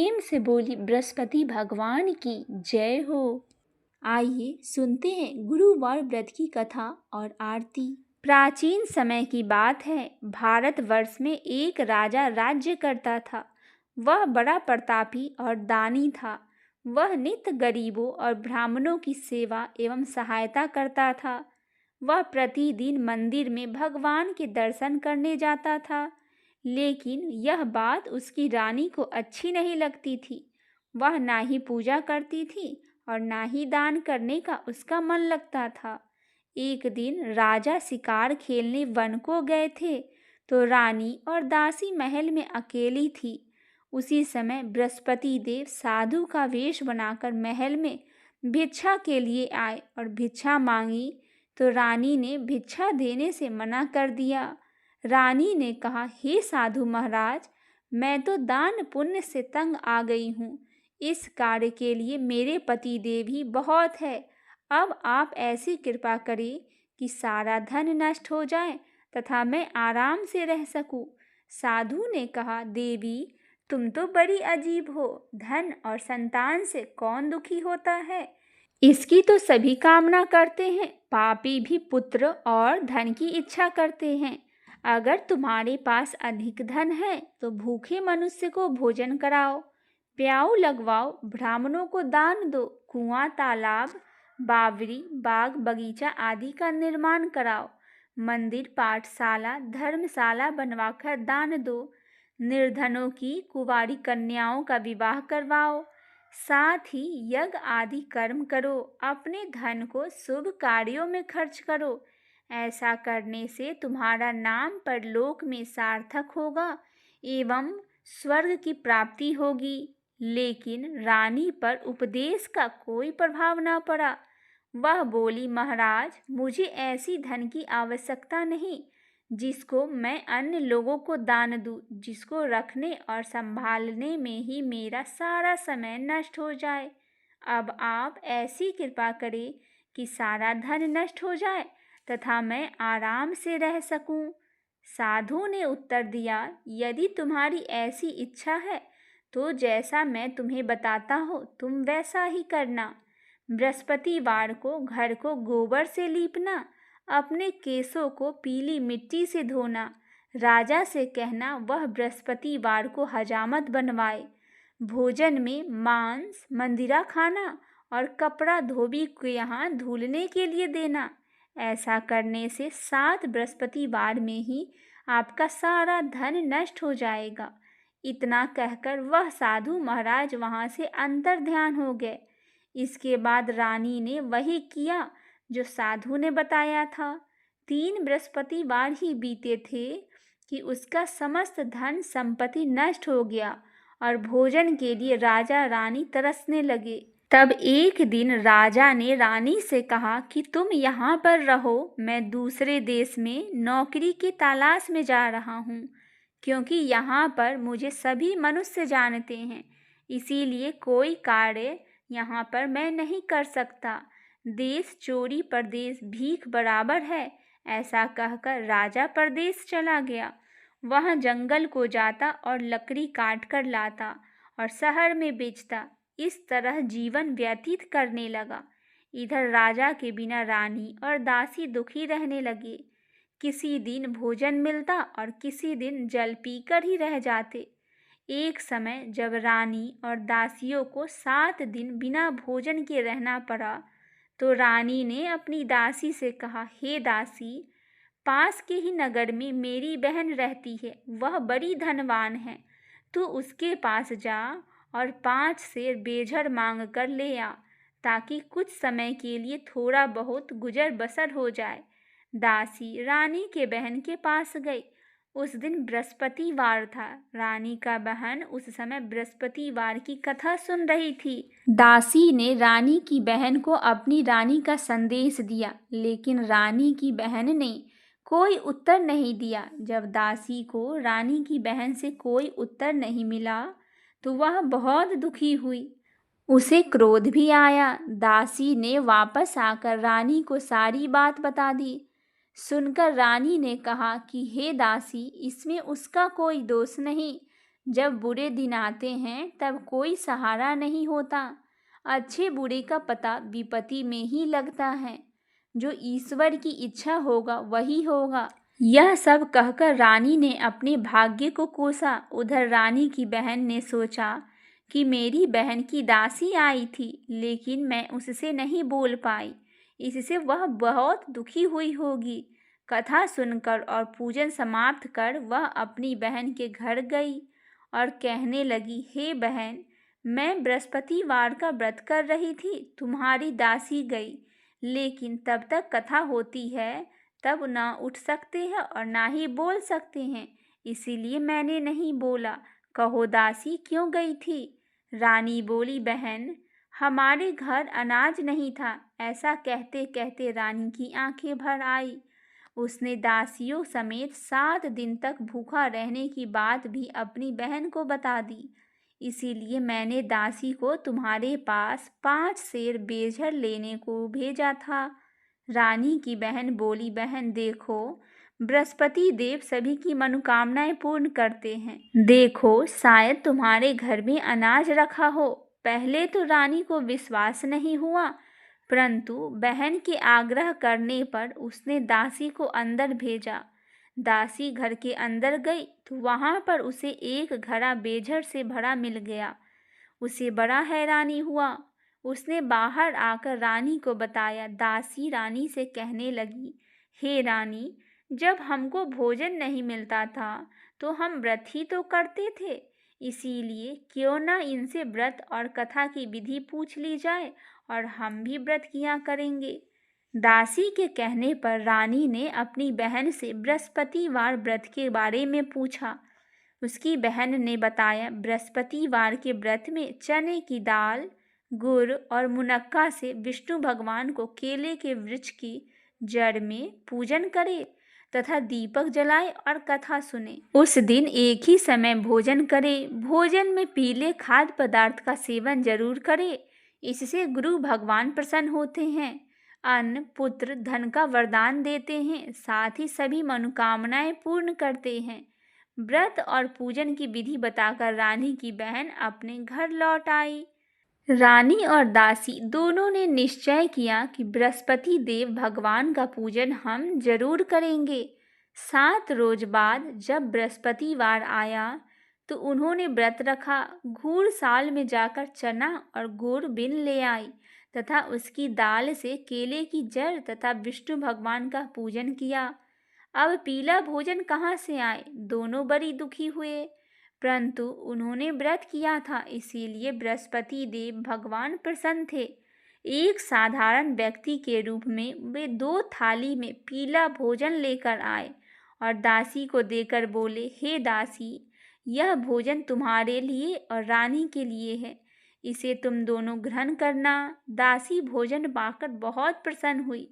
प्रेम से बोली बृहस्पति भगवान की जय हो। आइए सुनते हैं गुरुवार व्रत की कथा और आरती। प्राचीन समय की बात है। भारतवर्ष में एक राजा राज्य करता था। वह बड़ा प्रतापी और दानी था। वह नित्य गरीबों और ब्राह्मणों की सेवा एवं सहायता करता था। वह प्रतिदिन मंदिर में भगवान के दर्शन करने जाता था, लेकिन यह बात उसकी रानी को अच्छी नहीं लगती थी। वह ना ही पूजा करती थी और ना ही दान करने का उसका मन लगता था। एक दिन राजा शिकार खेलने वन को गए थे, तो रानी और दासी महल में अकेली थी। उसी समय बृहस्पति देव साधु का वेश बनाकर महल में भिक्षा के लिए आए और भिक्षा मांगी, तो रानी ने भिक्षा देने से मना कर दिया। रानी ने कहा, हे साधु महाराज, मैं तो दान पुण्य से तंग आ गई हूँ। इस कार्य के लिए मेरे पति देव ही बहुत है। अब आप ऐसी कृपा करें कि सारा धन नष्ट हो जाए तथा मैं आराम से रह सकूं। साधु ने कहा, देवी, तुम तो बड़ी अजीब हो। धन और संतान से कौन दुखी होता है? इसकी तो सभी कामना करते हैं। पापी भी पुत्र और धन की इच्छा करते हैं। अगर तुम्हारे पास अधिक धन है तो भूखे मनुष्य को भोजन कराओ, प्याऊ लगवाओ, ब्राह्मणों को दान दो, कुआं, तालाब, बावड़ी, बाग, बगीचा आदि का निर्माण कराओ, मंदिर, पाठशाला, धर्मशाला बनवाकर दान दो, निर्धनों की कुंवारी कन्याओं का विवाह करवाओ, साथ ही यज्ञ आदि कर्म करो, अपने धन को शुभ कार्यों में खर्च करो। ऐसा करने से तुम्हारा नाम परलोक में सार्थक होगा एवं स्वर्ग की प्राप्ति होगी। लेकिन रानी पर उपदेश का कोई प्रभाव न पड़ा। वह बोली, महाराज, मुझे ऐसी धन की आवश्यकता नहीं जिसको मैं अन्य लोगों को दान दूं, जिसको रखने और संभालने में ही मेरा सारा समय नष्ट हो जाए। अब आप ऐसी कृपा करें कि सारा धन नष्ट हो जाए तथा मैं आराम से रह सकूं। साधु ने उत्तर दिया, यदि तुम्हारी ऐसी इच्छा है तो जैसा मैं तुम्हें बताता हूँ तुम वैसा ही करना। बृहस्पतिवार को घर को गोबर से लीपना, अपने केसों को पीली मिट्टी से धोना, राजा से कहना वह बृहस्पतिवार को हजामत बनवाए, भोजन में मांस, मंदिरा खाना और कपड़ा धोबी को यहाँ धुलने के लिए देना। ऐसा करने से 7 बृहस्पतिवार में ही आपका सारा धन नष्ट हो जाएगा। इतना कहकर वह साधु महाराज वहाँ से अंतर ध्यान हो गए। इसके बाद रानी ने वही किया जो साधु ने बताया था। 3 बृहस्पतिवार ही बीते थे कि उसका समस्त धन संपत्ति नष्ट हो गया और भोजन के लिए राजा रानी तरसने लगे। तब एक दिन राजा ने रानी से कहा कि तुम यहाँ पर रहो, मैं दूसरे देश में नौकरी की तलाश में जा रहा हूँ, क्योंकि यहाँ पर मुझे सभी मनुष्य जानते हैं, इसीलिए कोई कार्य यहाँ पर मैं नहीं कर सकता। देश चोरी परदेश भीख बराबर है। ऐसा कहकर राजा परदेश चला गया। वह जंगल को जाता और लकड़ी काट कर लाता और शहर में बेचता। इस तरह जीवन व्यतीत करने लगा। इधर राजा के बिना रानी और दासी दुखी रहने लगे। किसी दिन भोजन मिलता और किसी दिन जल पीकर ही रह जाते। एक समय जब रानी और दासियों को 7 दिन बिना भोजन के रहना पड़ा, तो रानी ने अपनी दासी से कहा, हे दासी, पास के ही नगर में मेरी बहन रहती है, वह बड़ी धनवान है। तू उसके पास जा और 5 सेर बेझर मांग कर ले आ, ताकि कुछ समय के लिए थोड़ा बहुत गुजर बसर हो जाए। दासी रानी के बहन के पास गई। उस दिन बृहस्पतिवार था। रानी का बहन उस समय बृहस्पतिवार की कथा सुन रही थी। दासी ने रानी की बहन को अपनी रानी का संदेश दिया, लेकिन रानी की बहन ने कोई उत्तर नहीं दिया। जब दासी को रानी की बहन से कोई उत्तर नहीं मिला तो वह बहुत दुखी हुई। उसे क्रोध भी आया। दासी ने वापस आकर रानी को सारी बात बता दी। सुनकर रानी ने कहा कि हे दासी, इसमें उसका कोई दोष नहीं। जब बुरे दिन आते हैं तब कोई सहारा नहीं होता। अच्छे बुरे का पता विपत्ति में ही लगता है। जो ईश्वर की इच्छा होगा वही होगा। यह सब कहकर रानी ने अपने भाग्य को कोसा। उधर रानी की बहन ने सोचा कि मेरी बहन की दासी आई थी, लेकिन मैं उससे नहीं बोल पाई, इससे वह बहुत दुखी हुई होगी। कथा सुनकर और पूजन समाप्त कर वह अपनी बहन के घर गई और कहने लगी, हे बहन, मैं बृहस्पतिवार का व्रत कर रही थी, तुम्हारी दासी गई, लेकिन तब तक कथा होती है तब ना उठ सकते हैं और ना ही बोल सकते हैं, इसीलिए मैंने नहीं बोला। कहो दासी क्यों गई थी? रानी बोली, बहन, हमारे घर अनाज नहीं था। ऐसा कहते कहते रानी की आंखें भर आई। उसने दासियों समेत 7 दिन तक भूखा रहने की बात भी अपनी बहन को बता दी। इसीलिए मैंने दासी को तुम्हारे पास 5 सेर बेझर लेने को भेजा था। रानी की बहन बोली, बहन देखो, बृहस्पति देव सभी की मनोकामनाएं पूर्ण करते हैं। देखो, शायद तुम्हारे घर में अनाज रखा हो। पहले तो रानी को विश्वास नहीं हुआ, परंतु बहन के आग्रह करने पर उसने दासी को अंदर भेजा। दासी घर के अंदर गई तो वहां पर उसे एक घड़ा बेझर से भरा मिल गया। उसे बड़ा हैरानी हुआ। उसने बाहर आकर रानी को बताया। दासी रानी से कहने लगी, हे रानी, जब हमको भोजन नहीं मिलता था तो हम व्रत ही तो करते थे, इसीलिए क्यों ना इनसे व्रत और कथा की विधि पूछ ली जाए और हम भी व्रत किया करेंगे। दासी के कहने पर रानी ने अपनी बहन से बृहस्पतिवार व्रत के बारे में पूछा। उसकी बहन ने बताया, बृहस्पतिवार के व्रत में चने की दाल, गुड़ और मुनक्का से विष्णु भगवान को केले के वृक्ष की जड़ में पूजन करे तथा दीपक जलाए और कथा सुने। उस दिन एक ही समय भोजन करे। भोजन में पीले खाद्य पदार्थ का सेवन जरूर करे, इससे गुरु भगवान प्रसन्न होते हैं, अन्न, पुत्र, धन का वरदान देते हैं, साथ ही सभी मनोकामनाएं पूर्ण करते हैं। व्रत और पूजन की विधि बताकर रानी की बहन अपने घर लौट आई। रानी और दासी दोनों ने निश्चय किया कि बृहस्पति देव भगवान का पूजन हम जरूर करेंगे। 7 रोज बाद जब बृहस्पतिवार आया तो उन्होंने व्रत रखा। घूर साल में जाकर चना और गुड़ बिन ले आई तथा उसकी दाल से केले की जड़ तथा विष्णु भगवान का पूजन किया। अब पीला भोजन कहाँ से आए? दोनों बड़ी दुखी हुए, परंतु उन्होंने व्रत किया था, इसीलिए बृहस्पति देव भगवान प्रसन्न थे। एक साधारण व्यक्ति के रूप में वे 2 थाली में पीला भोजन लेकर आए और दासी को देकर बोले, हे दासी, यह भोजन तुम्हारे लिए और रानी के लिए है, इसे तुम दोनों ग्रहण करना। दासी भोजन पाकर बहुत प्रसन्न हुई।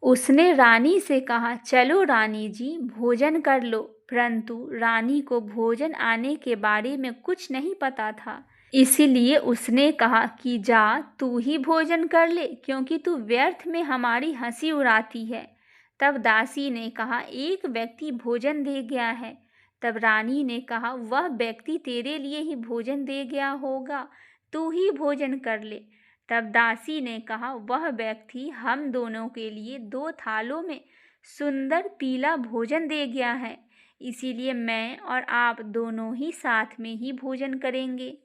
उसने रानी से कहा, चलो रानी जी, भोजन कर लो। परंतु रानी को भोजन आने के बारे में कुछ नहीं पता था, इसीलिए उसने कहा कि जा तू ही भोजन कर ले, क्योंकि तू व्यर्थ में हमारी हंसी उड़ाती है। तब दासी ने कहा, एक व्यक्ति भोजन दे गया है। तब रानी ने कहा, वह व्यक्ति तेरे लिए ही भोजन दे गया होगा, तू ही भोजन कर ले। तब दासी ने कहा, वह व्यक्ति हम दोनों के लिए 2 थालों में सुंदर पीला भोजन दे गया है, इसीलिए मैं और आप दोनों ही साथ में ही भोजन करेंगे।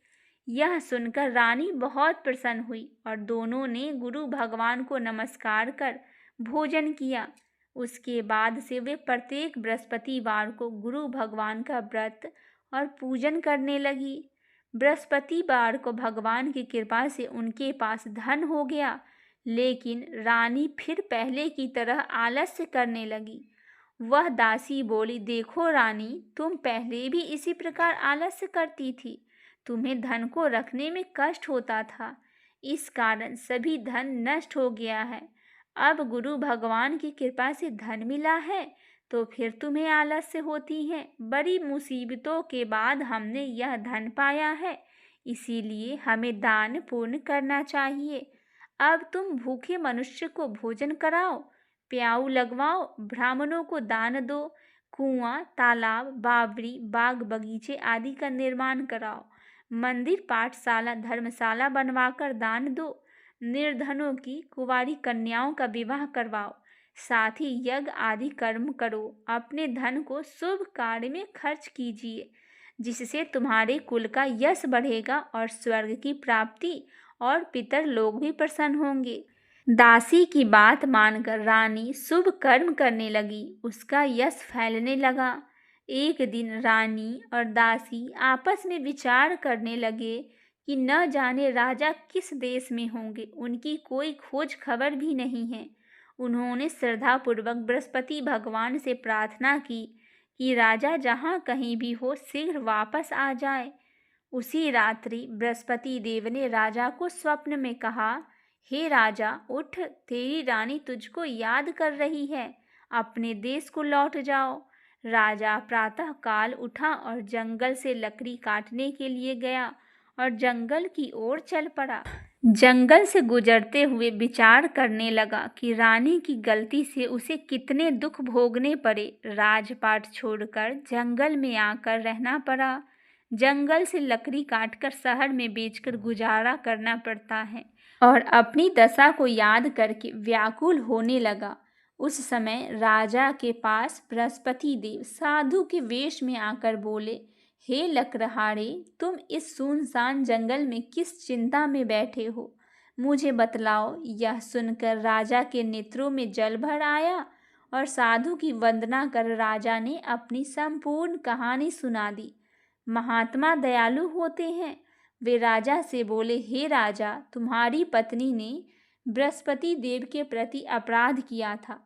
यह सुनकर रानी बहुत प्रसन्न हुई और दोनों ने गुरु भगवान को नमस्कार कर भोजन किया। उसके बाद से वे प्रत्येक बृहस्पतिवार को गुरु भगवान का व्रत और पूजन करने लगी। बृहस्पतिवार को भगवान की कृपा से उनके पास धन हो गया, लेकिन रानी फिर पहले की तरह आलस्य करने लगी। वह दासी बोली, देखो रानी, तुम पहले भी इसी प्रकार आलस्य करती थी, तुम्हें धन को रखने में कष्ट होता था, इस कारण सभी धन नष्ट हो गया है। अब गुरु भगवान की कृपा से धन मिला है तो फिर तुम्हें आलस्य होती है। बड़ी मुसीबतों के बाद हमने यह धन पाया है, इसीलिए हमें दान पुण्य करना चाहिए। अब तुम भूखे मनुष्य को भोजन कराओ, प्याऊ लगवाओ, ब्राह्मणों को दान दो, कुआं, तालाब, बावड़ी, बाग बगीचे आदि का निर्माण कराओ। मंदिर, पाठशाला, धर्मशाला बनवाकर दान दो। निर्धनों की कुंवारी कन्याओं का विवाह करवाओ। साथ ही यज्ञ आदि कर्म करो। अपने धन को शुभ कार्य में खर्च कीजिए, जिससे तुम्हारे कुल का यश बढ़ेगा और स्वर्ग की प्राप्ति और पितर लोग भी प्रसन्न होंगे। दासी की बात मानकर रानी शुभ कर्म करने लगी। उसका यश फैलने लगा। एक दिन रानी और दासी आपस में विचार करने लगे कि न जाने राजा किस देश में होंगे। उनकी कोई खोज खबर भी नहीं है। उन्होंने श्रद्धापूर्वक बृहस्पति भगवान से प्रार्थना की कि राजा जहाँ कहीं भी हो शीघ्र वापस आ जाए। उसी रात्रि बृहस्पति देव ने राजा को स्वप्न में कहा, हे राजा, उठ, तेरी रानी तुझको याद कर रही है। अपने देश को लौट जाओ। राजा प्रातः काल उठा और जंगल से लकड़ी काटने के लिए गया और जंगल की ओर चल पड़ा। जंगल से गुजरते हुए विचार करने लगा कि रानी की गलती से उसे कितने दुख भोगने पड़े। राजपाट छोड़कर जंगल में आकर रहना पड़ा। जंगल से लकड़ी काटकर शहर में बेचकर गुजारा करना पड़ता है और अपनी दशा को याद करके व्याकुल होने लगा। उस समय राजा के पास बृहस्पति देव साधु के वेश में आकर बोले, हे लकड़हारे, तुम इस सुनसान जंगल में किस चिंता में बैठे हो, मुझे बतलाओ। यह सुनकर राजा के नेत्रों में जल भर आया और साधु की वंदना कर राजा ने अपनी संपूर्ण कहानी सुना दी। महात्मा दयालु होते हैं। वे राजा से बोले, हे राजा, तुम्हारी पत्नी ने बृहस्पति देव के प्रति अपराध किया था,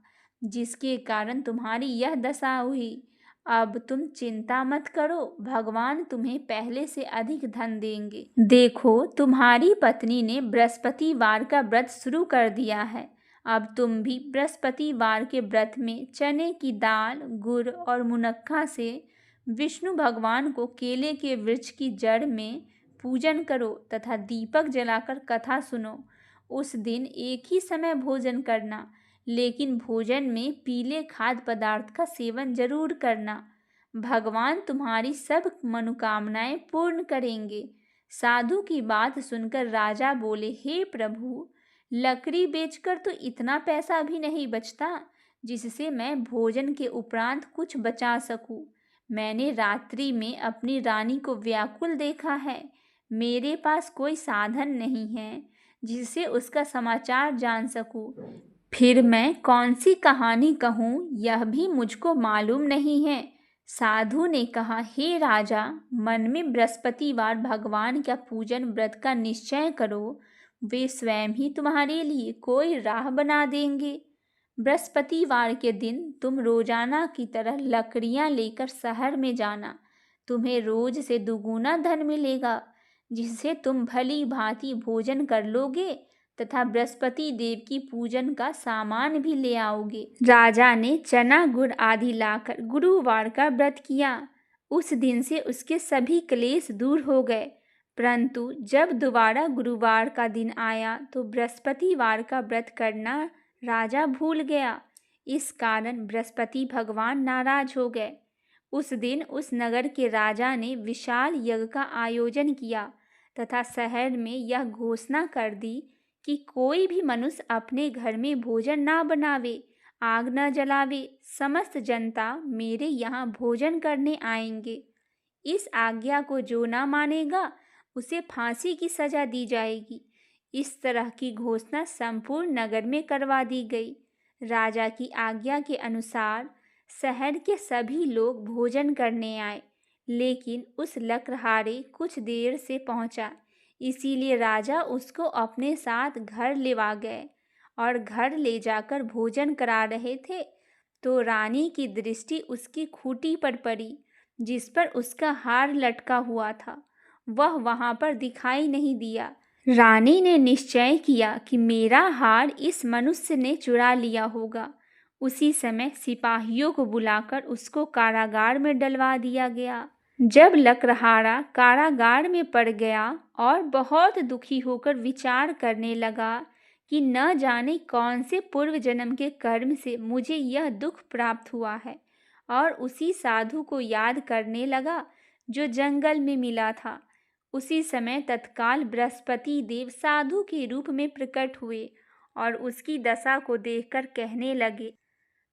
जिसके कारण तुम्हारी यह दशा हुई। अब तुम चिंता मत करो, भगवान तुम्हें पहले से अधिक धन देंगे। देखो, तुम्हारी पत्नी ने बृहस्पतिवार का व्रत शुरू कर दिया है। अब तुम भी बृहस्पतिवार के व्रत में चने की दाल, गुड़ और मुनक्का से विष्णु भगवान को केले के वृक्ष की जड़ में पूजन करो तथा दीपक जलाकर कथा सुनो। उस दिन एक ही समय भोजन करना, लेकिन भोजन में पीले खाद्य पदार्थ का सेवन जरूर करना। भगवान तुम्हारी सब मनोकामनाएं पूर्ण करेंगे। साधु की बात सुनकर राजा बोले, हे प्रभु, लकड़ी बेचकर तो इतना पैसा भी नहीं बचता जिससे मैं भोजन के उपरांत कुछ बचा सकूं। मैंने रात्रि में अपनी रानी को व्याकुल देखा है। मेरे पास कोई साधन नहीं है जिससे उसका समाचार जान सकूं। फिर मैं कौन सी कहानी कहूँ, यह भी मुझको मालूम नहीं है। साधु ने कहा, हे राजा, मन में बृहस्पतिवार भगवान का पूजन व्रत का निश्चय करो। वे स्वयं ही तुम्हारे लिए कोई राह बना देंगे। बृहस्पतिवार के दिन तुम रोजाना की तरह लकड़ियां लेकर शहर में जाना। तुम्हें रोज से दुगुना धन मिलेगा, जिससे तुम भली भांति भोजन कर लोगे तथा बृहस्पति देव की पूजन का सामान भी ले आओगे। राजा ने चना, गुड़ आदि लाकर गुरुवार का व्रत किया। उस दिन से उसके सभी क्लेश दूर हो गए। परंतु जब दोबारा गुरुवार का दिन आया तो बृहस्पतिवार का व्रत करना राजा भूल गया। इस कारण बृहस्पति भगवान नाराज हो गए। उस दिन उस नगर के राजा ने विशाल यज्ञ का आयोजन किया तथा शहर में यह घोषणा कर दी कि कोई भी मनुष्य अपने घर में भोजन ना बनावे, आग न जलावे। समस्त जनता मेरे यहाँ भोजन करने आएंगे। इस आज्ञा को जो ना मानेगा उसे फांसी की सजा दी जाएगी। इस तरह की घोषणा संपूर्ण नगर में करवा दी गई। राजा की आज्ञा के अनुसार शहर के सभी लोग भोजन करने आए, लेकिन उस लकड़हारे कुछ देर से पहुंचा, इसीलिए राजा उसको अपने साथ घर लेवा गए और घर ले जाकर भोजन करा रहे थे तो रानी की दृष्टि उसकी खूंटी पर पड़ी, जिस पर उसका हार लटका हुआ था। वह वहां पर दिखाई नहीं दिया। रानी ने निश्चय किया कि मेरा हार इस मनुष्य ने चुरा लिया होगा। उसी समय सिपाहियों को बुलाकर उसको कारागार में डलवा दिया गया। जब लकड़हारा कारागार में पड़ गया और बहुत दुखी होकर विचार करने लगा कि न जाने कौन से पूर्व जन्म के कर्म से मुझे यह दुख प्राप्त हुआ है और उसी साधु को याद करने लगा जो जंगल में मिला था। उसी समय तत्काल बृहस्पति देव साधु के रूप में प्रकट हुए और उसकी दशा को देखकर कहने लगे,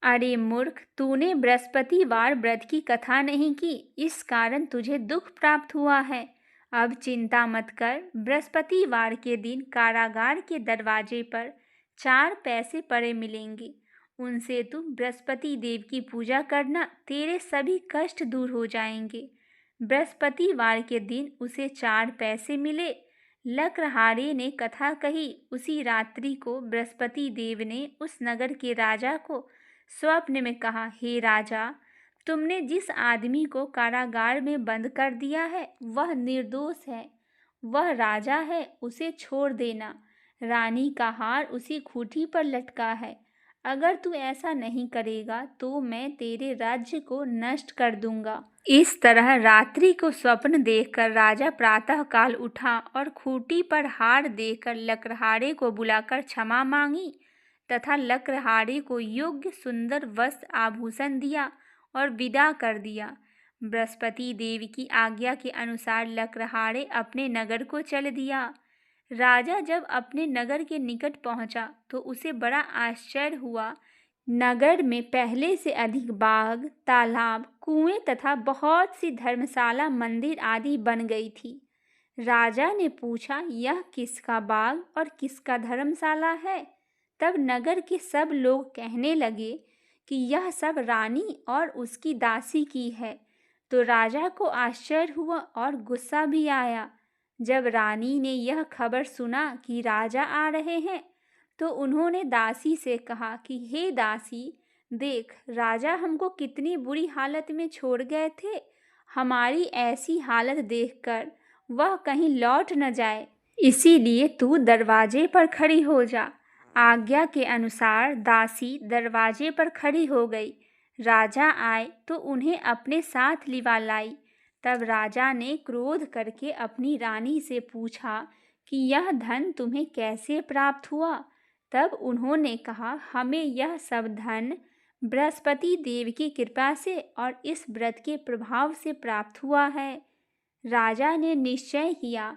अरे मूर्ख, तूने बृहस्पतिवार व्रत की कथा नहीं की, इस कारण तुझे दुख प्राप्त हुआ है। अब चिंता मत कर, बृहस्पतिवार के दिन कारागार के दरवाजे पर 4 पैसे पड़े मिलेंगे। उनसे तू बृहस्पति देव की पूजा करना, तेरे सभी कष्ट दूर हो जाएंगे। बृहस्पतिवार के दिन उसे 4 पैसे मिले। लक्रहारे ने कथा कही। उसी रात्रि को बृहस्पति देव ने उस नगर के राजा को स्वप्न में कहा, हे राजा, तुमने जिस आदमी को कारागार में बंद कर दिया है वह निर्दोष है, वह राजा है, उसे छोड़ देना। रानी का हार उसी खूंटी पर लटका है। अगर तू ऐसा नहीं करेगा तो मैं तेरे राज्य को नष्ट कर दूंगा। इस तरह रात्रि को स्वप्न देखकर राजा प्रातः काल उठा और खूंटी पर हार देखकर लकड़हारे को बुलाकर क्षमा मांगी तथा लकड़हारे को योग्य सुंदर वस्त्र आभूषण दिया और विदा कर दिया। बृहस्पति देव की आज्ञा के अनुसार लकड़हारे अपने नगर को चल दिया। राजा जब अपने नगर के निकट पहुंचा तो उसे बड़ा आश्चर्य हुआ। नगर में पहले से अधिक बाग, तालाब, कुएं तथा बहुत सी धर्मशाला, मंदिर आदि बन गई थी। राजा ने पूछा, यह किसका बाग और किसका धर्मशाला है? तब नगर के सब लोग कहने लगे कि यह सब रानी और उसकी दासी की है। तो राजा को आश्चर्य हुआ और गुस्सा भी आया। जब रानी ने यह खबर सुना कि राजा आ रहे हैं तो उन्होंने दासी से कहा कि हे दासी, देख, राजा हमको कितनी बुरी हालत में छोड़ गए थे। हमारी ऐसी हालत देखकर वह कहीं लौट न जाए, इसीलिए तू दरवाजे पर खड़ी हो जा। आज्ञा के अनुसार दासी दरवाजे पर खड़ी हो गई। राजा आए तो उन्हें अपने साथ लिवा लाई। तब राजा ने क्रोध करके अपनी रानी से पूछा कि यह धन तुम्हें कैसे प्राप्त हुआ? तब उन्होंने कहा, हमें यह सब धन बृहस्पति देव की कृपा से और इस व्रत के प्रभाव से प्राप्त हुआ है। राजा ने निश्चय किया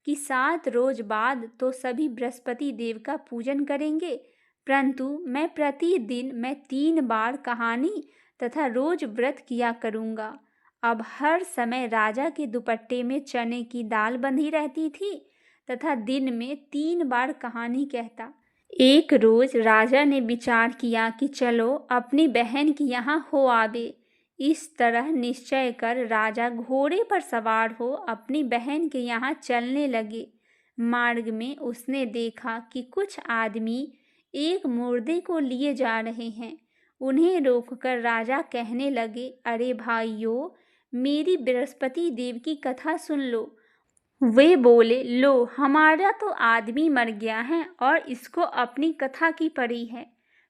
कि 7 रोज बाद तो सभी बृहस्पति देव का पूजन करेंगे, परंतु मैं प्रतिदिन 3 बार कहानी तथा रोज व्रत किया करूँगा। अब हर समय राजा के दुपट्टे में चने की दाल बंधी रहती थी तथा दिन में 3 बार कहानी कहता। एक रोज राजा ने विचार किया कि चलो अपनी बहन के यहाँ हो आवे। इस तरह निश्चय कर राजा घोड़े पर सवार हो अपनी बहन के यहाँ चलने लगे। मार्ग में उसने देखा कि कुछ आदमी एक मुर्दे को लिए जा रहे हैं। उन्हें रोककर राजा कहने लगे, अरे भाइयों, मेरी बृहस्पति देव की कथा सुन लो। वे बोले, लो, हमारा तो आदमी मर गया है और इसको अपनी कथा की पड़ी है।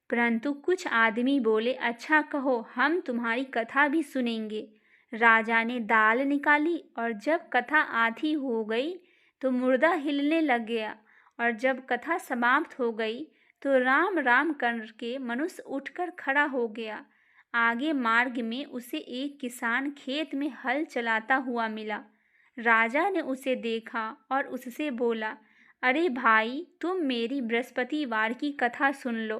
परंतु कुछ आदमी बोले, अच्छा कहो, हम तुम्हारी कथा भी सुनेंगे। राजा ने दाल निकाली और जब कथा आधी हो गई तो मुर्दा हिलने लग गया और जब कथा समाप्त हो गई तो राम राम करके मनुष्य उठकर खड़ा हो गया। आगे मार्ग में उसे एक किसान खेत में हल चलाता हुआ मिला। राजा ने उसे देखा और उससे बोला, अरे भाई, तुम मेरी बृहस्पतिवार की कथा सुन लो।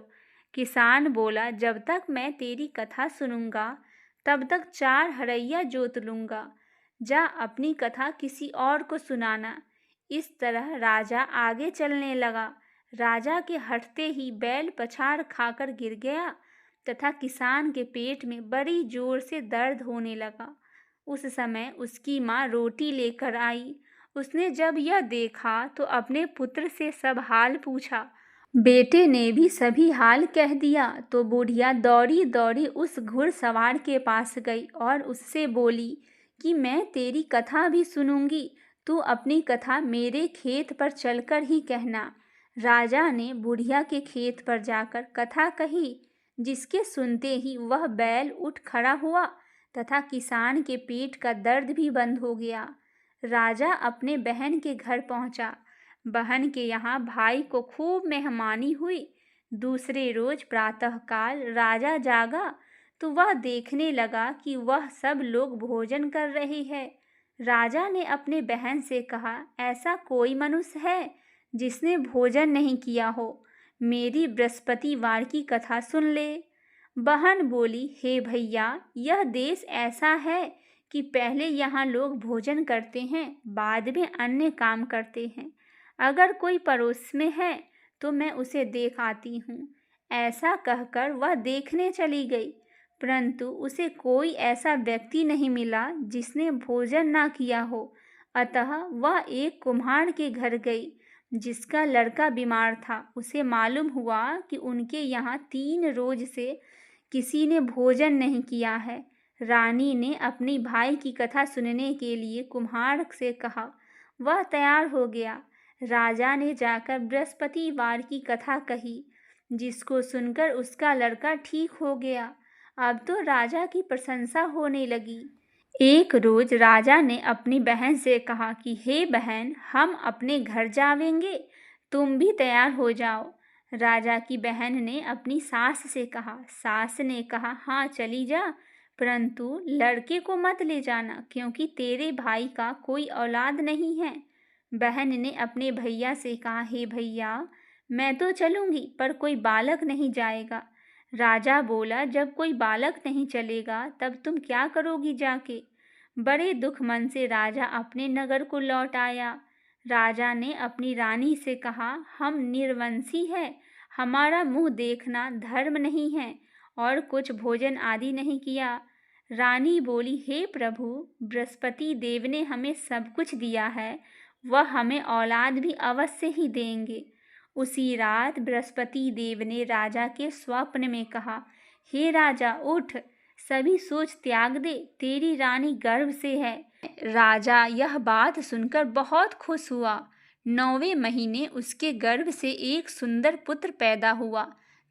किसान बोला, जब तक मैं तेरी कथा सुनूंगा तब तक 4 हरैया जोत लूँगा। जा अपनी कथा किसी और को सुनाना। इस तरह राजा आगे चलने लगा। राजा के हटते ही बैल पछाड़ खाकर गिर गया तथा किसान के पेट में बड़ी जोर से दर्द होने लगा। उस समय उसकी माँ रोटी लेकर आई। उसने जब यह देखा तो अपने पुत्र से सब हाल पूछा। बेटे ने भी सभी हाल कह दिया तो बुढ़िया दौड़ी दौड़ी उस घुड़सवार के पास गई और उससे बोली कि मैं तेरी कथा भी सुनूंगी, तू अपनी कथा मेरे खेत पर चलकर ही कहना। राजा ने बुढ़िया के खेत पर जाकर कथा कही, जिसके सुनते ही वह बैल उठ खड़ा हुआ तथा किसान के पेट का दर्द भी बंद हो गया। राजा अपने बहन के घर पहुंचा। बहन के यहाँ भाई को खूब मेहमानी हुई। दूसरे रोज प्रातःकाल राजा जागा तो वह देखने लगा कि वह सब लोग भोजन कर रहे हैं। राजा ने अपने बहन से कहा, ऐसा कोई मनुष्य है जिसने भोजन नहीं किया हो? मेरी बृहस्पतिवार की कथा सुन ले। बहन बोली, हे भैया, यह देश ऐसा है कि पहले यहाँ लोग भोजन करते हैं, बाद में अन्य काम करते हैं। अगर कोई पड़ोस में है तो मैं उसे देख आती हूँ। ऐसा कहकर वह देखने चली गई, परंतु उसे कोई ऐसा व्यक्ति नहीं मिला जिसने भोजन ना किया हो। अतः वह एक कुम्हार के घर गई जिसका लड़का बीमार था। उसे मालूम हुआ कि उनके यहाँ 3 रोज से किसी ने भोजन नहीं किया है। रानी ने अपनी भाई की कथा सुनने के लिए कुम्हार से कहा। वह तैयार हो गया। राजा ने जाकर बृहस्पतिवार की कथा कही, जिसको सुनकर उसका लड़का ठीक हो गया। अब तो राजा की प्रशंसा होने लगी। एक रोज राजा ने अपनी बहन से कहा कि हे बहन, हम अपने घर जाएंगे, तुम भी तैयार हो जाओ। राजा की बहन ने अपनी सास से कहा। सास ने कहा, हाँ चली जा, परंतु लड़के को मत ले जाना, क्योंकि तेरे भाई का कोई औलाद नहीं है। बहन ने अपने भैया से कहा, हे भैया, मैं तो चलूंगी, पर कोई बालक नहीं जाएगा। राजा बोला, जब कोई बालक नहीं चलेगा तब तुम क्या करोगी जाके? बड़े दुख मन से राजा अपने नगर को लौट आया। राजा ने अपनी रानी से कहा, हम निर्वंशी हैं, हमारा मुंह देखना धर्म नहीं है और कुछ भोजन आदि नहीं किया। रानी बोली, हे प्रभु, बृहस्पति देव ने हमें सब कुछ दिया है, वह हमें औलाद भी अवश्य ही देंगे। उसी रात बृहस्पति देव ने राजा के स्वप्न में कहा, हे राजा, उठ, सभी सोच त्याग दे, तेरी रानी गर्भ से है। राजा यह बात सुनकर बहुत खुश हुआ। 9वें महीने उसके गर्भ से एक सुंदर पुत्र पैदा हुआ।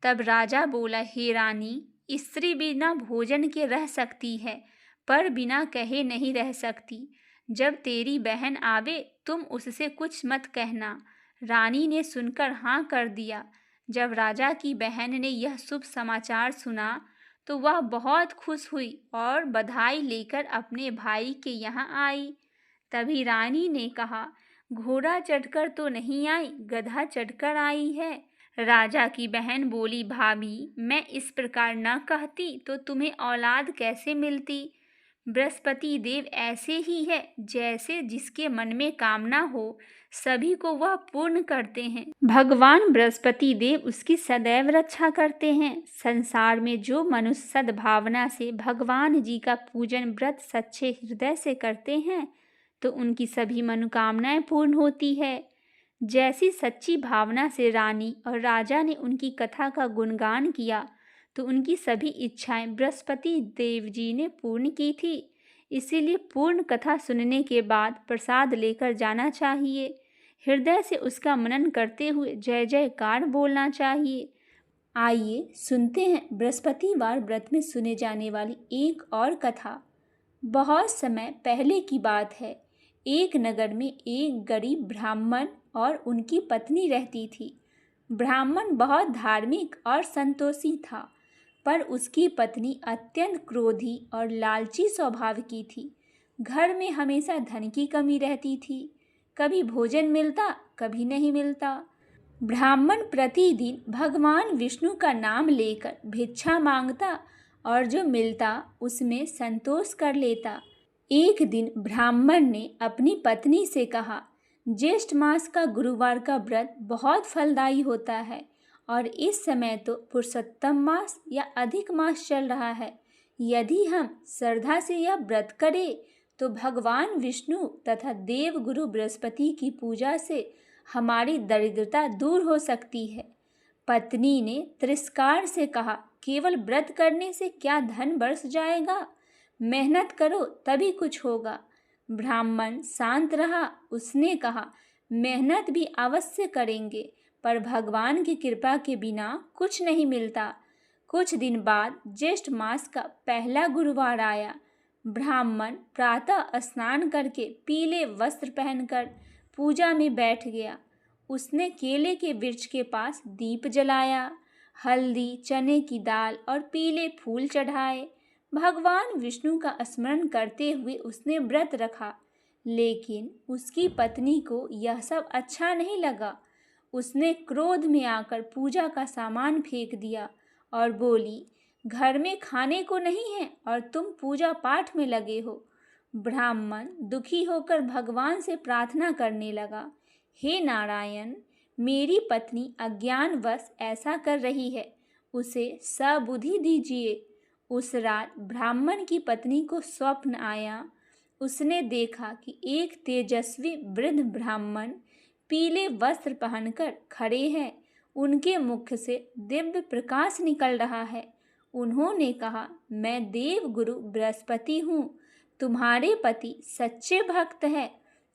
तब राजा बोला, हे रानी, स्त्री बिना भोजन के रह सकती है, पर बिना कहे नहीं रह सकती। जब तेरी बहन आवे तुम उससे कुछ मत कहना। रानी ने सुनकर हाँ कर दिया। जब राजा की बहन ने यह शुभ समाचार सुना तो वह बहुत खुश हुई और बधाई लेकर अपने भाई के यहाँ आई। तभी रानी ने कहा, घोड़ा चढ़कर तो नहीं आई, गधा चढ़कर आई है। राजा की बहन बोली, भाभी, मैं इस प्रकार न कहती तो तुम्हें औलाद कैसे मिलती? बृहस्पति देव ऐसे ही है, जैसे जिसके मन में कामना हो सभी को वह पूर्ण करते हैं। भगवान बृहस्पति देव उसकी सदैव रक्षा करते हैं। संसार में जो मनुष्य सद्भावना से भगवान जी का पूजन व्रत सच्चे हृदय से करते हैं तो उनकी सभी मनोकामनाएं पूर्ण होती है। जैसी सच्ची भावना से रानी और राजा ने उनकी कथा का गुणगान किया तो उनकी सभी इच्छाएं बृहस्पति देव जी ने पूर्ण की थी। इसीलिए पूर्ण कथा सुनने के बाद प्रसाद लेकर जाना चाहिए। हृदय से उसका मनन करते हुए जय जयकार बोलना चाहिए। आइए सुनते हैं बृहस्पतिवार व्रत में सुने जाने वाली एक और कथा। बहुत समय पहले की बात है। एक नगर में एक गरीब ब्राह्मण और उनकी पत्नी रहती थी। ब्राह्मण बहुत धार्मिक और संतोषी था, पर उसकी पत्नी अत्यंत क्रोधी और लालची स्वभाव की थी। घर में हमेशा धन की कमी रहती थी। कभी भोजन मिलता, कभी नहीं मिलता। ब्राह्मण प्रतिदिन भगवान विष्णु का नाम लेकर भिक्षा मांगता और जो मिलता उसमें संतोष कर लेता। एक दिन ब्राह्मण ने अपनी पत्नी से कहा, ज्येष्ठ मास का गुरुवार का व्रत बहुत फलदायी होता है और इस समय तो पुरुषोत्तम मास या अधिक मास चल रहा है। यदि हम श्रद्धा से यह व्रत करें तो भगवान विष्णु तथा देव गुरु बृहस्पति की पूजा से हमारी दरिद्रता दूर हो सकती है। पत्नी ने तिरस्कार से कहा, केवल व्रत करने से क्या धन बरस जाएगा? मेहनत करो तभी कुछ होगा। ब्राह्मण शांत रहा। उसने कहा, मेहनत भी अवश्य करेंगे, पर भगवान की कृपा के बिना कुछ नहीं मिलता। कुछ दिन बाद ज्येष्ठ मास का पहला गुरुवार आया। ब्राह्मण प्रातः स्नान करके पीले वस्त्र पहनकर पूजा में बैठ गया। उसने केले के वृक्ष के पास दीप जलाया। हल्दी, चने की दाल और पीले फूल चढ़ाए। भगवान विष्णु का स्मरण करते हुए उसने व्रत रखा, लेकिन उसकी पत्नी को यह सब अच्छा नहीं लगा। उसने क्रोध में आकर पूजा का सामान फेंक दिया और बोली, घर में खाने को नहीं है और तुम पूजा पाठ में लगे हो। ब्राह्मण दुखी होकर भगवान से प्रार्थना करने लगा, हे नारायण, मेरी पत्नी अज्ञानवश ऐसा कर रही है, उसे सबुद्धि दीजिए। उस रात ब्राह्मण की पत्नी को स्वप्न आया। उसने देखा कि एक तेजस्वी वृद्ध ब्राह्मण पीले वस्त्र पहनकर खड़े हैं। उनके मुख से दिव्य प्रकाश निकल रहा है। उन्होंने कहा, मैं देव गुरु बृहस्पति हूँ। तुम्हारे पति सच्चे भक्त हैं।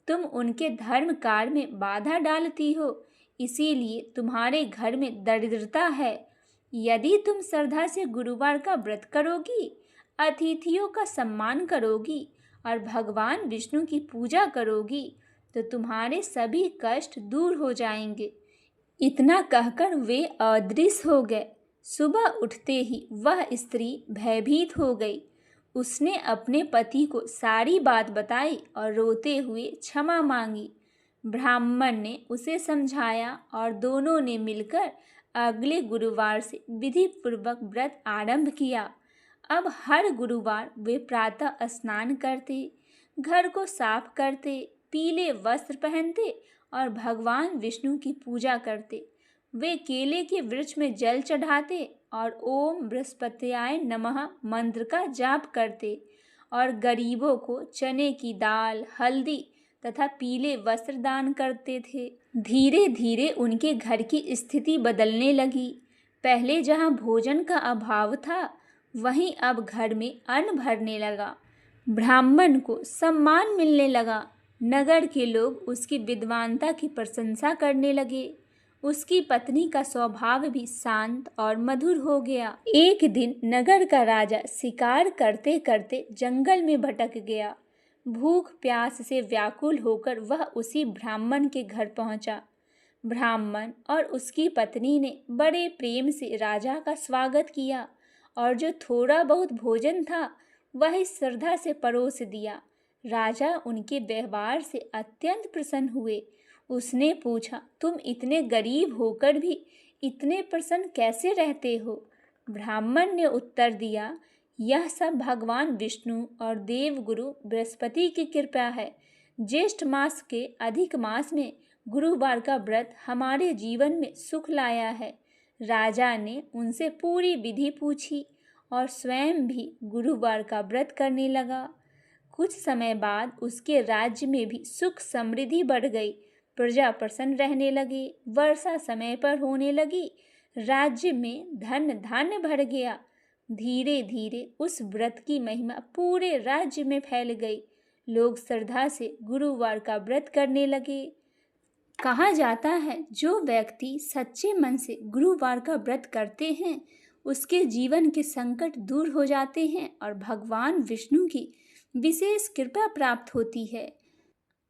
तुम उनके धर्म कार्य में बाधा डालती हो, इसीलिए तुम्हारे घर में दरिद्रता है। यदि तुम श्रद्धा से गुरुवार का व्रत करोगी, अतिथियों का सम्मान करोगी और भगवान विष्णु की पूजा करोगी, तो तुम्हारे सभी कष्ट दूर हो जाएंगे। इतना कहकर वे अदृश्य हो गए। सुबह उठते ही वह स्त्री भयभीत हो गई। उसने अपने पति को सारी बात बताई और रोते हुए क्षमा मांगी। ब्राह्मण ने उसे समझाया और दोनों ने मिलकर अगले गुरुवार से विधि पूर्वक व्रत आरंभ किया। अब हर गुरुवार वे प्रातः स्नान करते, घर को साफ करते, पीले वस्त्र पहनते और भगवान विष्णु की पूजा करते। वे केले के वृक्ष में जल चढ़ाते और ओम बृहस्पत्याय नमः मंत्र का जाप करते और गरीबों को चने की दाल, हल्दी तथा पीले वस्त्र दान करते थे। धीरे धीरे उनके घर की स्थिति बदलने लगी। पहले जहाँ भोजन का अभाव था, वहीं अब घर में अन्न भरने लगा। ब्राह्मण को सम्मान मिलने लगा। नगर के लोग उसकी विद्वानता की प्रशंसा करने लगे। उसकी पत्नी का स्वभाव भी शांत और मधुर हो गया। एक दिन नगर का राजा शिकार करते करते जंगल में भटक गया। भूख प्यास से व्याकुल होकर वह उसी ब्राह्मण के घर पहुंचा। ब्राह्मण और उसकी पत्नी ने बड़े प्रेम से राजा का स्वागत किया और जो थोड़ा बहुत भोजन था वह श्रद्धा से परोस दिया। राजा उनके व्यवहार से अत्यंत प्रसन्न हुए। उसने पूछा, तुम इतने गरीब होकर भी इतने प्रसन्न कैसे रहते हो? ब्राह्मण ने उत्तर दिया, यह सब भगवान विष्णु और देवगुरु बृहस्पति की कृपा है। ज्येष्ठ मास के अधिक मास में गुरुवार का व्रत हमारे जीवन में सुख लाया है। राजा ने उनसे पूरी विधि पूछी और स्वयं भी गुरुवार का व्रत करने लगा। कुछ समय बाद उसके राज्य में भी सुख समृद्धि बढ़ गई। प्रजा प्रसन्न रहने लगे। वर्षा समय पर होने लगी। राज्य में धन धान्य बढ़ गया। धीरे धीरे उस व्रत की महिमा पूरे राज्य में फैल गई। लोग श्रद्धा से गुरुवार का व्रत करने लगे। कहा जाता है, जो व्यक्ति सच्चे मन से गुरुवार का व्रत करते हैं, उसके जीवन के संकट दूर हो जाते हैं और भगवान विष्णु की विशेष कृपा प्राप्त होती है।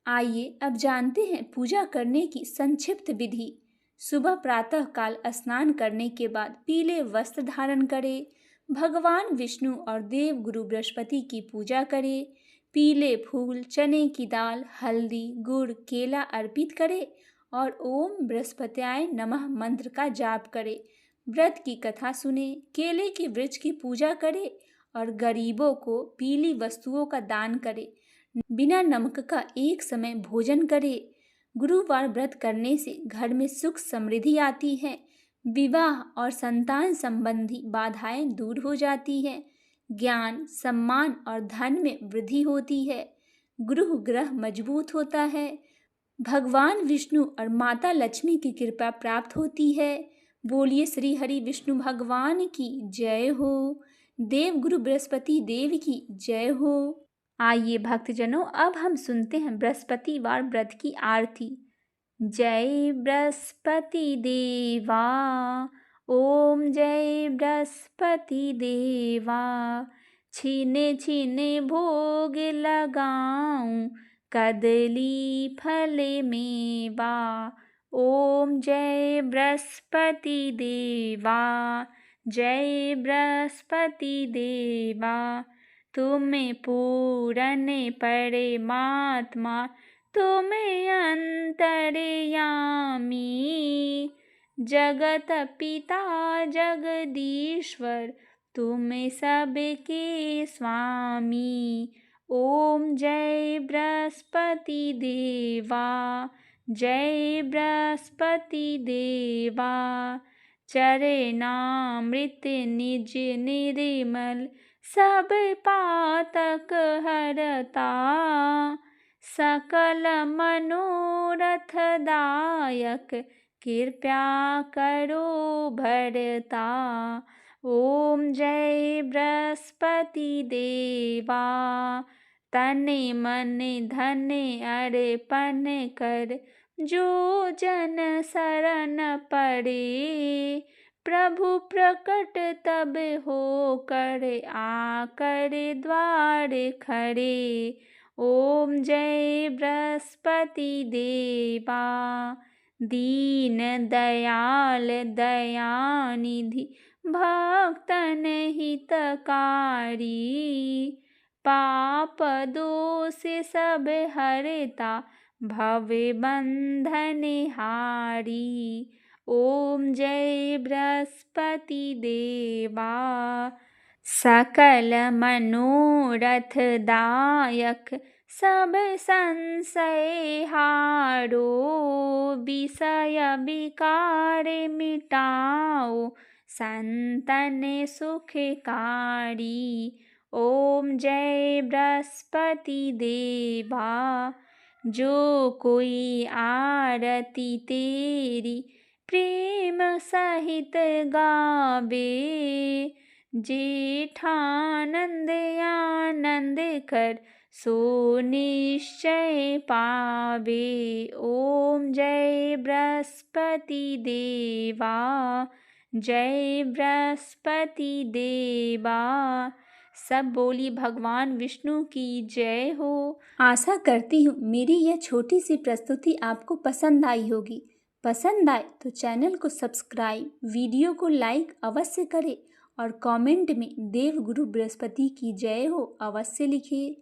आइए अब जानते हैं पूजा करने की संक्षिप्त विधि। सुबह प्रातः काल स्नान करने के बाद पीले वस्त्र धारण करें। भगवान विष्णु और देव गुरु बृहस्पति की पूजा करें। पीले फूल, चने की दाल, हल्दी, गुड़, केला अर्पित करें और ओम बृहस्पत्याय नमः मंत्र का जाप करें। व्रत की कथा सुने, केले के वृक्ष की पूजा करें और गरीबों को पीली वस्तुओं का दान करें। बिना नमक का एक समय भोजन करें। गुरुवार व्रत करने से घर में सुख समृद्धि आती है। विवाह और संतान संबंधी बाधाएं दूर हो जाती है। ज्ञान, सम्मान और धन में वृद्धि होती है। गृह ग्रह मजबूत होता है। भगवान विष्णु और माता लक्ष्मी की कृपा प्राप्त होती है। बोलिए श्री हरि विष्णु भगवान की जय हो। देव गुरु बृहस्पति देव की जय हो। आइए भक्तजनों, अब हम सुनते हैं बृहस्पतिवार व्रत की आरती। जय बृहस्पति देवा, ओम जय बृहस्पति देवा। छीने छीने भोग लगाऊं, कदली फल मेवा। ओम जय बृहस्पति देवा, जय बृहस्पति देवा। तुम्हें पूरन परमात्मा, तुम्हें अंतर्यामी, जगत पिता जगदीश्वर, तुम्हें सबके स्वामी। ओम जय बृहस्पति देवा, जय बृहस्पति देवा। चरणामृत निज निर्मल, सब पातक हरता, सकल मनोरथ दायक, कृपया करो भरता। ओम जय बृहस्पति देवा, तन मन धन अर्पण कर, जो जन शरण पड़े, प्रभु प्रकट तब हो कर, आकर द्वार खड़े। ओम जय बृहस्पति देवा, दीन दयाल दयानिधि, भक्तन हितकारी, पाप दोष सब हरता, भव बंधन हारी। ओम जय बृहस्पति देवा, सकल मनोरथ दायक, सब संशय हारो, विषय विकार मिटाओ, संतन सुखकारी। ओम जय बृहस्पति देवा, जो कोई आरती तेरी प्रेम सहित गावे, जेठानंद आनंद कर, सो निश्चय पावे। ओम जय बृहस्पति देवा, जय बृहस्पति देवा। सब बोली भगवान विष्णु की जय हो। आशा करती हूँ मेरी यह छोटी सी प्रस्तुति आपको पसंद आई होगी। पसंद आए तो चैनल को सब्सक्राइब, वीडियो को लाइक अवश्य करें और कमेंट में देव गुरु बृहस्पति की जय हो अवश्य लिखिए।